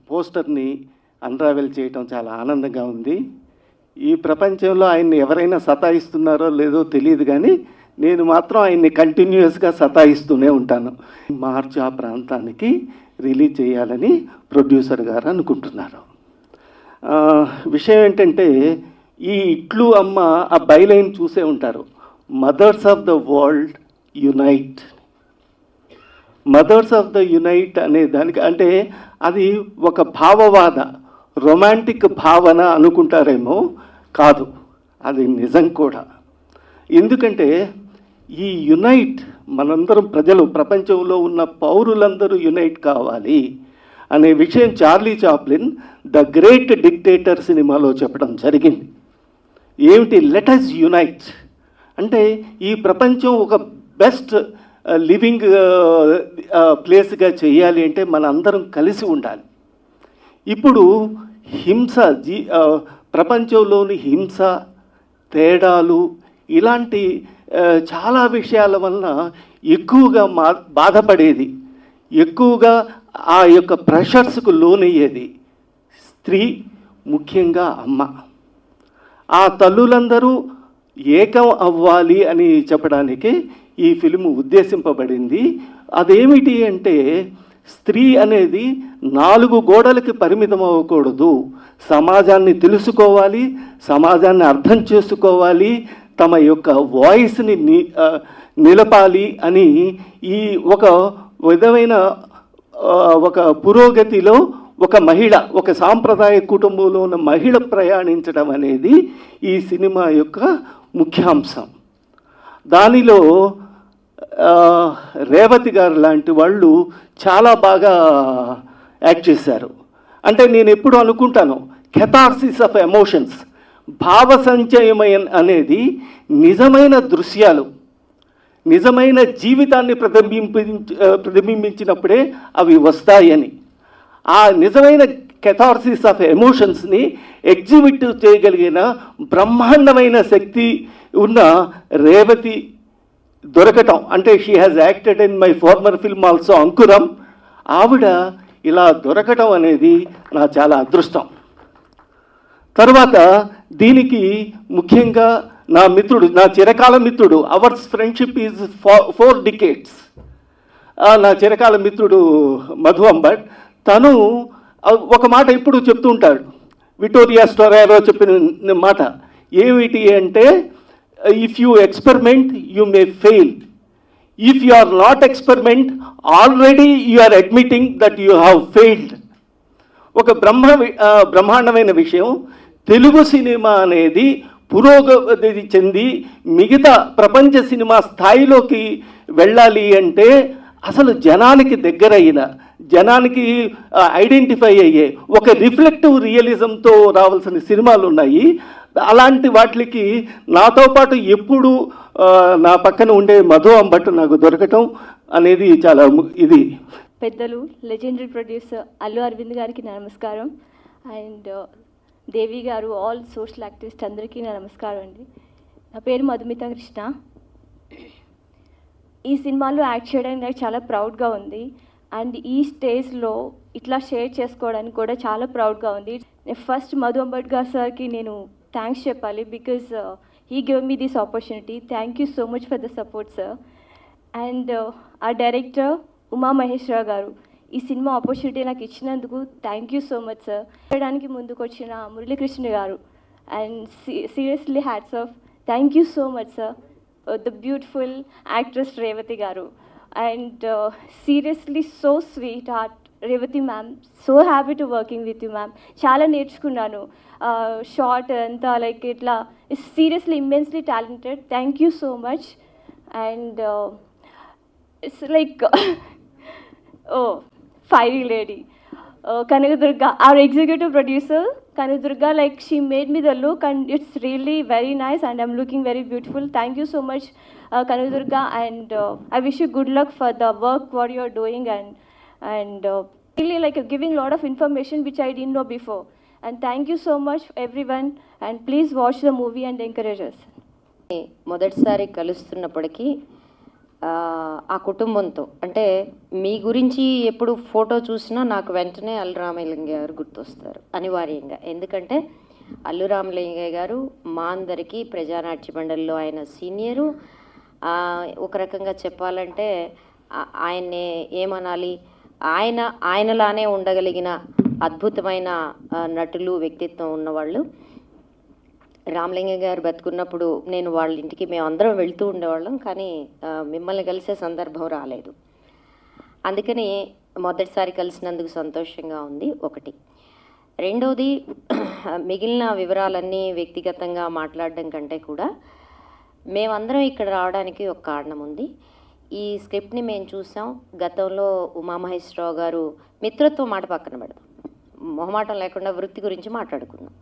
పోస్టర్ని unravel చేయటం చాలా ఆనందంగా ఉంది. ఈ ప్రపంచంలో ఆయన్ని ఎవరైనా సతాయిస్తున్నారో లేదో తెలియదు, కానీ నేను మాత్రం ఆయన్ని కంటిన్యూస్గా సతాయిస్తూనే ఉంటాను. మార్చి ఆ ప్రాంతానికి రిలీజ్ చేయాలని ప్రొడ్యూసర్ గారు అనుకుంటున్నారు. విషయం ఏంటంటే, ఈ ఇట్లు అమ్మ ఆ బైలైన్ చూసే ఉంటారు, mothers of the world unite. Mothers of the unite అనే దానికి అంటే అది ఒక భావవాద, రొమాంటిక్ భావన అనుకుంటారేమో, కాదు, అది నిజం కూడా. ఎందుకంటే ఈ యునైట్ మనందరం ప్రజలు, ప్రపంచంలో ఉన్న పౌరులందరూ యునైట్ కావాలి అనే విషయం Charlie Chaplin the great dictator సినిమాలో చెప్పడం జరిగింది. ఏమిటి లెట్ అస్ యునైట్ అంటే, ఈ ప్రపంచం ఒక బెస్ట్ లివింగ్ ప్లేస్గా చేయాలి అంటే మన అందరం కలిసి ఉండాలి. ఇప్పుడు హింస, ప్రపంచంలోని హింస, తేడాలు, ఇలాంటి చాలా విషయాల వలన ఎక్కువగా బాధపడేది, ఎక్కువగా ఆ యొక్క ప్రెషర్స్కు లోనయ్యేది స్త్రీ, ముఖ్యంగా అమ్మ. ఆ తల్లులందరూ ఏకం అవ్వాలి అని చెప్పడానికి ఈ ఫిల్మ్ ఉద్దేశింపబడింది. అదేమిటి అంటే, స్త్రీ అనేది 4 గోడలకి పరిమితం అవ్వకూడదు, సమాజాన్ని తెలుసుకోవాలి, సమాజాన్ని అర్థం చేసుకోవాలి, తమ యొక్క వాయిస్ని నిలపాలి అని ఈ ఒక విధమైన ఒక పురోగతిలో ఒక మహిళ, ఒక సాంప్రదాయ కుటుంబంలో ఉన్న మహిళ ప్రయాణించడం అనేది ఈ సినిమా యొక్క ముఖ్యాంశం. దానిలో రేవతి గారు లాంటి వాళ్ళు చాలా బాగా యాక్ట్ చేశారు. అంటే నేను ఎప్పుడు అనుకుంటాను, కెథార్సిస్ ఆఫ్ ఎమోషన్స్, భావ సంచయమయం అనేది నిజమైన దృశ్యాలు, నిజమైన జీవితాన్ని ప్రతిబింబించినప్పుడే అవి వస్తాయని. ఆ నిజమైన కెథార్సిస్ ఆఫ్ ఎమోషన్స్ని ఎగ్జిబిట్ చేయగలిగిన బ్రహ్మాండమైన శక్తి ఉన్న రేవతి దొరకటం, అంటే she has acted in my former film also Ankuram. ఆవిడ ఇలా దొరకటం అనేది నా చాలా అదృష్టం. తర్వాత దీనికి ముఖ్యంగా నా మిత్రుడు, నా చిరకాల మిత్రుడు, అవర్స్ ఫ్రెండ్షిప్ ఈజ్ 4 decades, నా చిరకాల మిత్రుడు మధు అంబట్. తను ఒక మాట ఇప్పుడు చెప్తూ ఉంటాడు, విక్టోరియా స్టోరారో చెప్పిన మాట ఏమిటి అంటే, if you experiment you may fail, if you are not experiment already you are admitting that you have failed. ఒక బ్రహ్మాండమైన విషయం. తెలుగు సినిమా అనేది పురోగతి చెంది మిగతా ప్రపంచ సినిమా స్థాయిలోకి వెళ్ళాలి అంటే అసలు జనానికి దగ్గరైన, జనానికి ఐడెంటిఫై అయ్యే ఒక రిఫ్లెక్టివ్ రియలిజంతో రావాల్సిన సినిమాలు ఉన్నాయి. అలాంటి వాటికి నాతో పాటు ఎప్పుడు నా పక్కన ఉండే మధు అంబట్ నాకు దొరకటం అనేది చాలా ఇది. పెద్దలు లెజెండరీ ప్రొడ్యూసర్ అల్లు అరవింద్ గారికి నమస్కారం, అండ్ దేవి గారు, ఆల్ సోషల్ యాక్టివిస్ట్ అందరికీ నమస్కారం అండి. నా పేరు మధుమిత కృష్ణ. ఈ సినిమాలో యాక్ట్ చేయడానికి నాకు చాలా ప్రౌడ్గా ఉంది, అండ్ ఈ స్టేజ్లో ఇట్లా షేర్ చేసుకోవడానికి కూడా చాలా ప్రౌడ్గా ఉంది. ఫస్ట్ మధు అంబట్ గారు సార్కి నేను థ్యాంక్స్ చెప్పాలి, because he give me this opportunity. Thank you so much for the support sir. And ఆ డైరెక్టర్ ఉమా మహేశ్వర గారు, ఈ సినిమా ఆపర్చునిటీ నాకు ఇచ్చినందుకు thank you so much sir. చేయడానికి ముందుకు వచ్చిన Muralikrishna garu, and seriously hats off, thank you so much sir. The beautiful actress Revathi garu, and seriously so sweet heart Revathi ma'am, so happy to working with you ma'am. చాలా నేర్చుకున్నాను, short అంతా like ఇట్లా seriously immensely talented. Thank you so much. And it's like fiery lady, Kanagdurga, our executive producer Kanagdurga, like she made me the look and it's really very nice and I'm looking very beautiful. Thank you so much Kanagdurga, and I wish you good luck for the work what you're doing, and really like giving a lot of information which I didn't know before. And thank you so much everyone, and please watch the movie and encourage us. మొదటిసారి కలుస్తున్నప్పటికీ ఆ కుటుంబంతో, అంటే మీ గురించి ఎప్పుడు photo చూసినా నాకు వెంటనే అల్లు రామలింగయ్య గారు గుర్తొస్తారు అనివార్యంగా. ఎందుకంటే అల్లు రామలింగయ్య గారు మా అందరికీ ప్రజానాట్య మండలిలో ఆయన సీనియరు. ఒక రకంగా చెప్పాలంటే ఆయన్ని ఏమనాలి, ఆయనలానే ఉండగలిగిన అద్భుతమైన నటులు, వ్యక్తిత్వం ఉన్నవాళ్ళు. రామలింగయ్య గారు బతుకున్నప్పుడు నేను వాళ్ళ ఇంటికి మేమందరం వెళ్తూ ఉండేవాళ్ళం, కానీ మిమ్మల్ని కలిసే సందర్భం రాలేదు. అందుకని మొదటిసారి కలిసినందుకు సంతోషంగా ఉంది ఒకటి. రెండవది, మిగిలిన వివరాలన్నీ వ్యక్తిగతంగా మాట్లాడడం కంటే కూడా మేమందరం ఇక్కడ రావడానికి ఒక కారణం ఉంది. ఈ స్క్రిప్ట్ని మేము చూసాం. గతంలో ఉమామహేశ్వరరావు గారు మిత్రత్వం మాట పక్కన పెడదాం, మొహమాటం లేకుండా వృత్తి గురించి మాట్లాడుకున్నాం.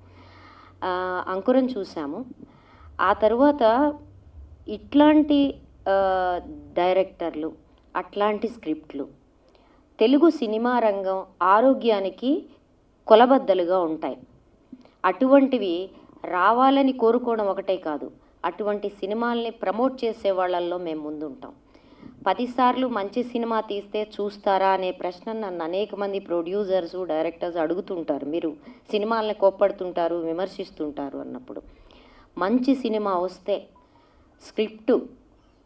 అంకురం చూసాము. ఆ తర్వాత ఇట్లాంటి డైరెక్టర్లు, అట్లాంటి స్క్రిప్ట్లు తెలుగు సినిమా రంగం ఆరోగ్యానికి కొలబద్దలుగా ఉంటాయి. అటువంటివి రావాలని కోరుకోవడం ఒకటే కాదు, అటువంటి సినిమాల్ని ప్రమోట్ చేసే వాళ్ళల్లో మేము ముందుంటాం. 10 సార్లు మంచి సినిమా తీస్తే చూస్తారా అనే ప్రశ్న నన్ను అనేక మంది ప్రొడ్యూసర్స్, డైరెక్టర్స్ అడుగుతుంటారు. మీరు సినిమాలని కోప్పడుతుంటారు, విమర్శిస్తుంటారు అన్నప్పుడు, మంచి సినిమా వస్తే స్క్రిప్టు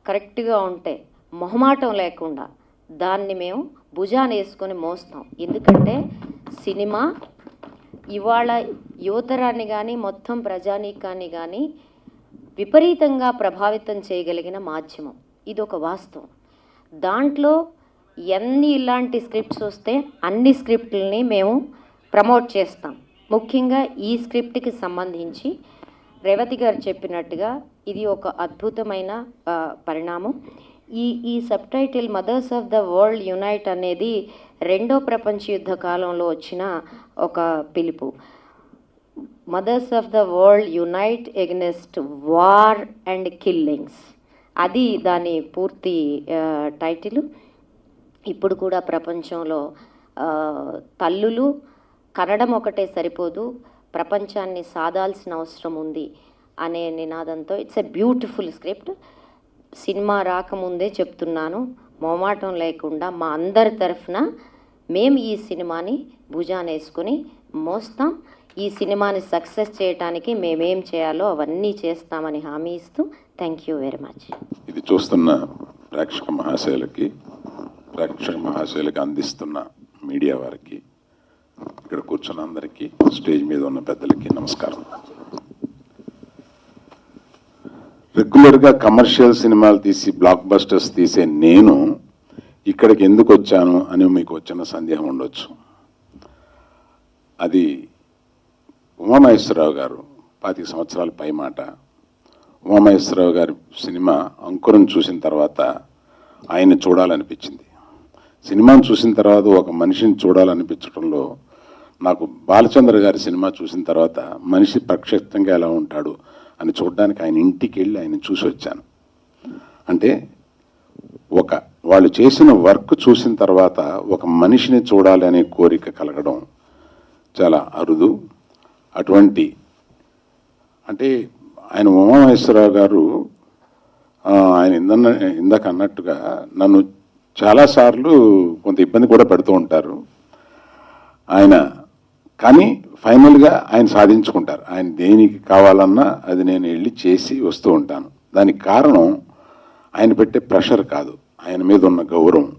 కరెక్ట్గా ఉంటే మొహమాటం లేకుండా దాన్ని మేము భుజాన వేసుకొని మోస్తాం. ఎందుకంటే సినిమా ఇవాళ యువతరాన్ని కానీ మొత్తం ప్రజానీకాన్ని కానీ విపరీతంగా ప్రభావితం చేయగలిగిన మాధ్యమం. ఇది ఒక వాస్తవం. దాంట్లో ఎన్ని ఇలాంటి స్క్రిప్ట్స్ వస్తే అన్ని స్క్రిప్ట్లని మేము ప్రమోట్ చేస్తాం. ముఖ్యంగా ఈ స్క్రిప్ట్కి సంబంధించి రేవతి గారు చెప్పినట్టుగా ఇది ఒక అద్భుతమైన పరిణామం. ఈ subtitle mothers of the world unite అనేది 2వ ప్రపంచ యుద్ధ కాలంలో వచ్చిన ఒక పిలుపు. Mothers of the world unite against war and killings, అది దాని పూర్తి టైటిల్. ఇప్పుడు కూడా ప్రపంచంలో తల్లులు కనడం ఒకటే సరిపోదు, ప్రపంచాన్ని సాధాల్సిన అవసరం ఉంది అనే నినాదంతో it's a beautiful script. Cinema రాకముందే చెప్తున్నాను, మొమాటం లేకుండా మా అందరి తరఫున మేము ఈ సినిమాని భుజాన వేసుకొని మోస్తాం. ఈ సినిమాని సక్సెస్ చేయడానికి మేమేం చేయాలో అవన్నీ చేస్తామని హామీ ఇస్తూ థ్యాంక్ యూ వెరీ మచ్. ఇది చూస్తున్న ప్రేక్షక మహాశయులకి అందిస్తున్న మీడియా వారికి, ఇక్కడ కూర్చున్న అందరికీ, స్టేజ్ మీద ఉన్న పెద్దలకి నమస్కారం. రెగ్యులర్గా కమర్షియల్ సినిమాలు తీసి బ్లాక్ బస్టర్స్ తీసే నేను ఇక్కడికి ఎందుకు వచ్చాను అని మీకు వచ్చిన సందేహం ఉండొచ్చు. అది ఉమామహేశ్వరరావు గారు 25 సంవత్సరాల పై మాట. ఉమామహేశ్వరరావు గారి సినిమా అంకురం చూసిన తర్వాత ఆయన్ని చూడాలనిపించింది. సినిమాను చూసిన తర్వాత ఒక మనిషిని చూడాలనిపించడంలో నాకు బాలచంద్ర గారి సినిమా చూసిన తర్వాత మనిషి ప్రత్యక్షంగా ఎలా ఉంటాడు అని చూడడానికి ఆయన ఇంటికి వెళ్ళి ఆయన చూసి వచ్చాను. అంటే వాళ్ళు చేసిన వర్క్ చూసిన తర్వాత ఒక మనిషిని చూడాలి అనే కోరిక కలగడం చాలా అరుదు. అటువంటి అంటే ఆయన ఉమామహేశ్వరరావు గారు ఆయన ఇందాక అన్నట్టుగా నన్ను చాలాసార్లు కొంత ఇబ్బంది కూడా పెడుతూ ఉంటారు ఆయన, కానీ ఫైనల్గా ఆయన సాధించుకుంటారు. ఆయన దేనికి కావాలన్నా అది నేను వెళ్ళి చేసి వస్తూ ఉంటాను. దానికి కారణం ఆయన పెట్టే ప్రెషర్ కాదు, ఆయన మీద ఉన్న గౌరవం.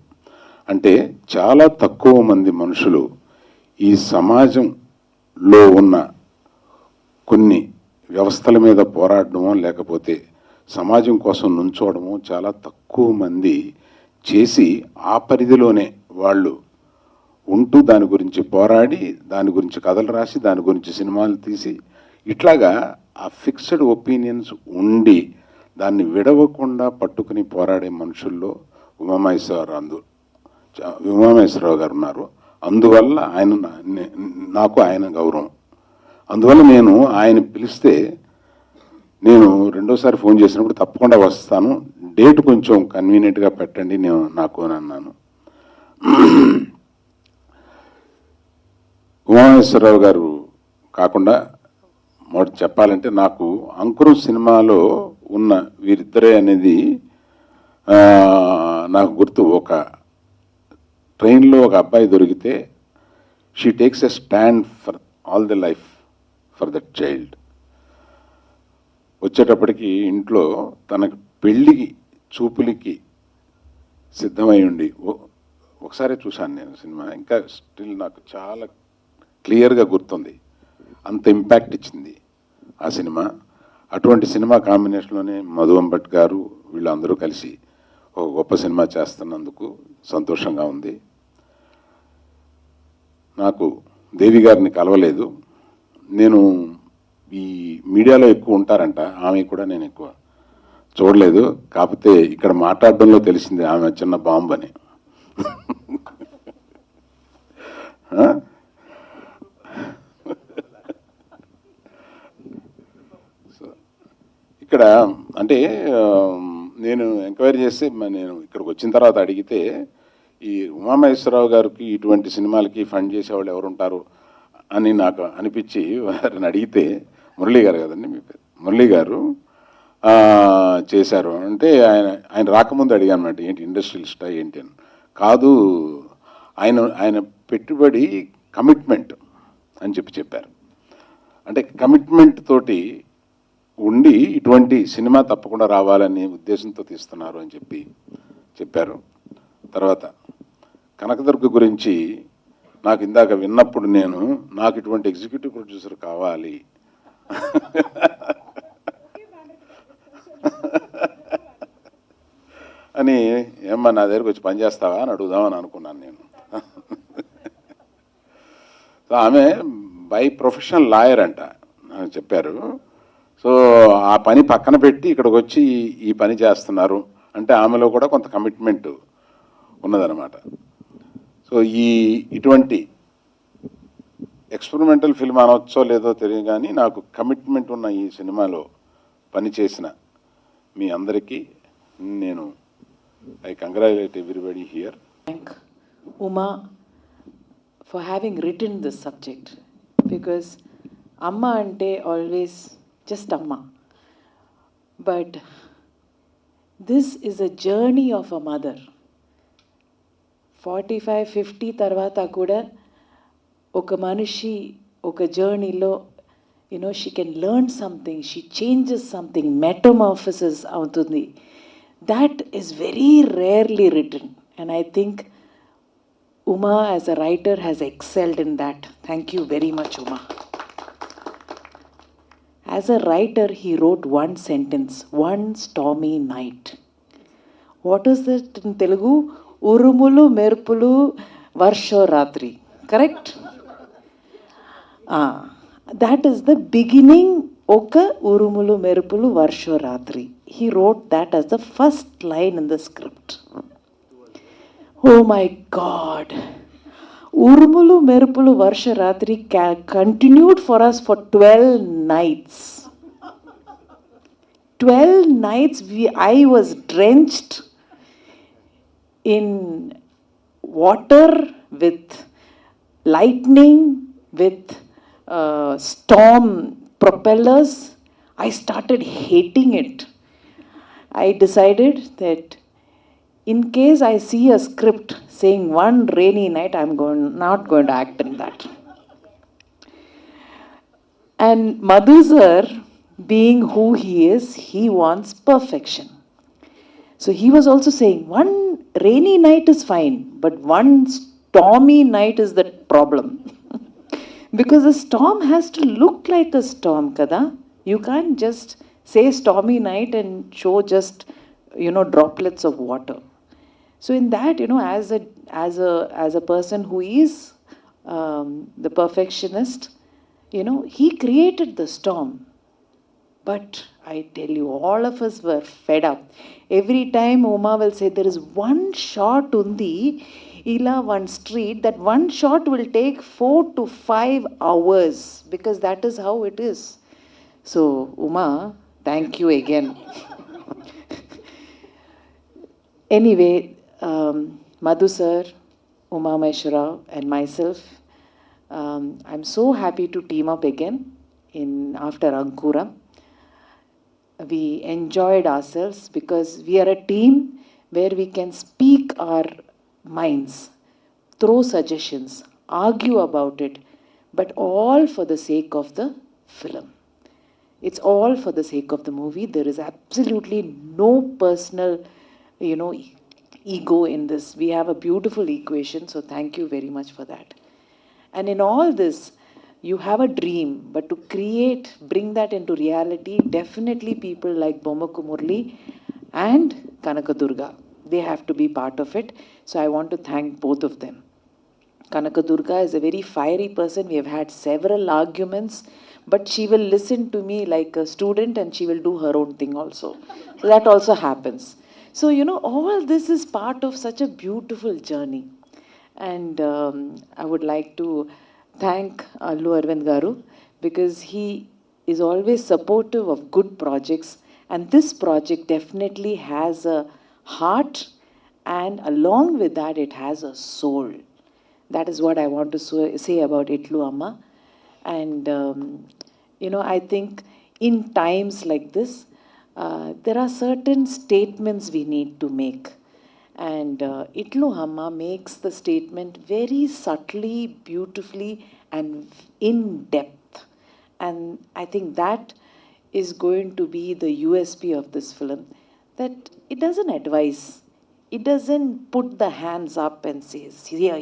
అంటే చాలా తక్కువ మంది మనుషులు ఈ సమాజంలో ఉన్న కొన్ని వ్యవస్థల మీద పోరాడడమో లేకపోతే సమాజం కోసం నుంచోవడమో చాలా తక్కువ మంది చేసి ఆ పరిధిలోనే వాళ్ళు ఉంటూ దాని గురించి పోరాడి, దాని గురించి కథలు రాసి, దాని గురించి సినిమాలు తీసి, ఇట్లాగా ఆ ఫిక్స్డ్ ఒపీనియన్స్ ఉండి దాన్ని విడవకుండా పట్టుకుని పోరాడే మనుషుల్లో ఉమామహేశ్వరరావు గారు ఉన్నారు. అందువల్ల నాకు ఆయన గౌరవం. అందువల్ల నేను ఆయన పిలిస్తే నేను రెండోసారి ఫోన్ చేసినప్పుడు తప్పకుండా వస్తాను, డేట్ కొంచెం కన్వీనియంట్గా పెట్టండి నాకు అని అన్నాను. ఉమామహేశ్వరరావు గారు కాకుండా మొదటి చెప్పాలంటే నాకు అంకురం సినిమాలో ఉన్న వీరిద్దరే అనేది నాకు గుర్తు, ఒక ట్రైన్లో ఒక అబ్బాయి దొరికితే she takes a stand for all the life for that child. వచ్చేటప్పటికి ఇంట్లో తనకు పెళ్ళికి చూపులకి సిద్ధమై ఉండి, ఒకసారి చూశాను నేను సినిమా, ఇంకా స్టిల్ నాకు చాలా క్లియర్గా గుర్తుంది. అంత ఇంపాక్ట్ ఇచ్చింది ఆ సినిమా. అటువంటి సినిమా కాంబినేషన్లోనే మధు అంబట్ గారు వీళ్ళందరూ కలిసి ఒక గొప్ప సినిమా చేస్తున్నందుకు సంతోషంగా ఉంది. నాకు దేవి గారిని కలవలేదు, నేను ఈ మీడియాలో ఎక్కువ ఉంటారంట, ఆమె కూడా నేను ఎక్కువ చూడలేదు. కాకపోతే ఇక్కడ మాట్లాడడంలో తెలిసింది ఆమె చిన్న బాంబు అని. ఇక్కడ అంటే నేను ఎంక్వైరీ చేస్తే, నేను ఇక్కడికి వచ్చిన తర్వాత అడిగితే, ఈ ఉమామహేశ్వరరావు గారికి ఇటువంటి సినిమాలకి ఫండ్ చేసేవాళ్ళు ఎవరు ఉంటారు అని నాకు అనిపించి వారిని అడిగితే, మురళీ గారు కదండి మీ పేరు, మురళీ గారు చేశారు అంటే, ఆయన రాకముందు అడిగాను అన్నమాట, ఏంటి ఇండస్ట్రియలిస్టా ఏంటి అని. కాదు, ఆయన పెట్టుబడి కమిట్మెంట్ అని చెప్పారు. అంటే కమిట్మెంట్ తోటి ఉండి ఇటువంటి సినిమా తప్పకుండా రావాలనే ఉద్దేశంతో తీస్తున్నారు అని చెప్పారు. తర్వాత కనకదుర్గ గురించి నాకు ఇందాక విన్నప్పుడు నాకు ఇటువంటి ఎగ్జిక్యూటివ్ ప్రొడ్యూసర్ కావాలి అని, ఏమ్మా నా దగ్గరకు వచ్చి పనిచేస్తావా అని అడుగుదామని అనుకున్నాను నేను. సో ఆమె బై ప్రొఫెషనల్ లాయర్ అంట చెప్పారు. సో ఆ పని పక్కన పెట్టి ఇక్కడికి వచ్చి ఈ పని చేస్తున్నారు అంటే ఆమెలో కూడా కొంత కమిట్మెంట్ ఉన్నదన్నమాట. సో ఇటువంటి ఎక్స్పెరిమెంటల్ ఫిల్మ్ అనవచ్చో లేదో తెలియదు, కానీ నాకు కమిట్మెంట్ ఉన్న ఈ సినిమాలో పనిచేసిన మీ అందరికీ నేను I congratulate everybody here. Thank Uma for having written this subject, because Amma ante always just Amma. But this is a journey of a mother. 45-50 tarvata kuda oka manishi oka journey lo, she can learn something, she changes something, metamorphosis avutundi. That is very rarely written, and I think Uma as a writer has excelled in that. Thank you very much, Uma. As a writer, he wrote one sentence, one stormy night. What is that in Telugu? Urumulu merpulu varsho ratri. Correct? That is the beginning. Oka urumulu merpulu varsho ratri. He wrote that as the first line in the script. Oh my God. Urumulu merpulu varsha ratri continued for us for 12 nights. 12 nights I was drenched in water, with lightning, with storm propellers. I started hating it. I decided that in case I see a script saying one rainy night, I'm not going to act in that. And Madhu sir, being who he is, he wants perfection. So he was also saying one rainy night is fine, but one stormy night is the problem. Because the storm has to look like a storm, kada? You can't just say stormy night and show just, droplets of water. So in that, as a person who is the perfectionist, he created the storm. But I tell you, all of us were fed up. Every time Uma will say, there is one shot undi, ila one street, that one shot will take 4 to 5 hours, because that is how it is. So Uma, thank you again. Anyway, Madhu sir, Uma Maheshwarrao and myself, I'm so happy to team up again after Ankuram. We enjoyed ourselves because we are a team. where we can speak our minds, throw suggestions, argue about it, but all for the sake of the film. It's all for the sake of the movie. There is absolutely no personal, ego in this. We have a beautiful equation, so thank you very much for that. And in all this, you have a dream, but to bring that into reality, definitely people like Bommakku Murli and Kanakadurga, they have to be part of it. So I want to thank both of them. Kanakadurga is a very fiery person. We have had several arguments, but she will listen to me like a student and she will do her own thing also. So that also happens. So, all this is part of such a beautiful journey. And I would like to thank Allu Arvind Garu because he is always supportive of good projects. And this project definitely has a heart, and along with that, it has a soul. That is what I want to say about Itlu Amma. And, I think in times like this, there are certain statements we need to make. And Itlu Amma makes the statement very subtly, beautifully, and in depth. And I think that is going to be the USP of this film, that it doesn't advise. It doesn't put the hands up and says, here,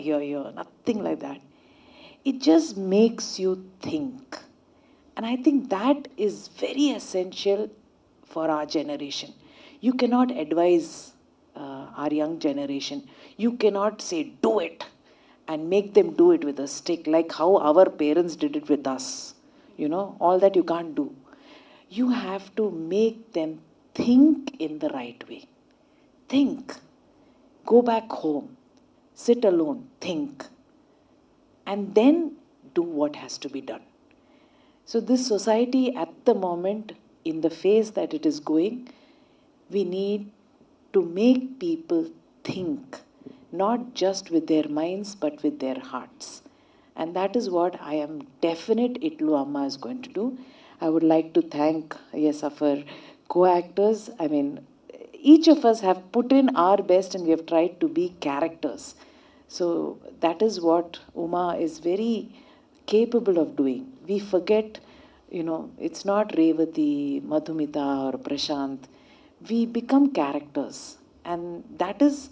nothing like that. It just makes you think. And I think that is very essential for our generation. You cannot advise our young generation. You cannot say, do it, and make them do it with a stick, like how our parents did it with us. All that you can't do. You have to make them think in the right way. Think. Go back home. Sit alone. Think. And then do what has to be done. So this society at the moment, in the phase that it is going, we need to make people think, not just with their minds, but with their hearts. And that is what I am definite Itlu Amma is going to do. I would like to thank our co-actors. I mean, each of us have put in our best and we have tried to be characters. So that is what Uma is very capable of doing. We forget, it's not Revati, Madhumita or Prashant. We become characters. And that is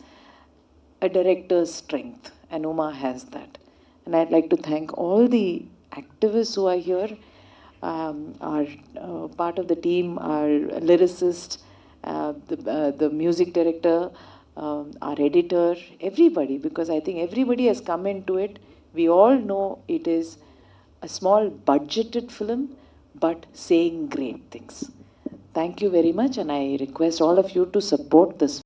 a director's strength. And Uma has that. And I'd like to thank all the activists who are here, our part of the team, our lyricist, the music director, our editor, everybody, because I think everybody has come into it. We all know it is a small budgeted film, but saying great things. Thank you very much, and I request all of you to support this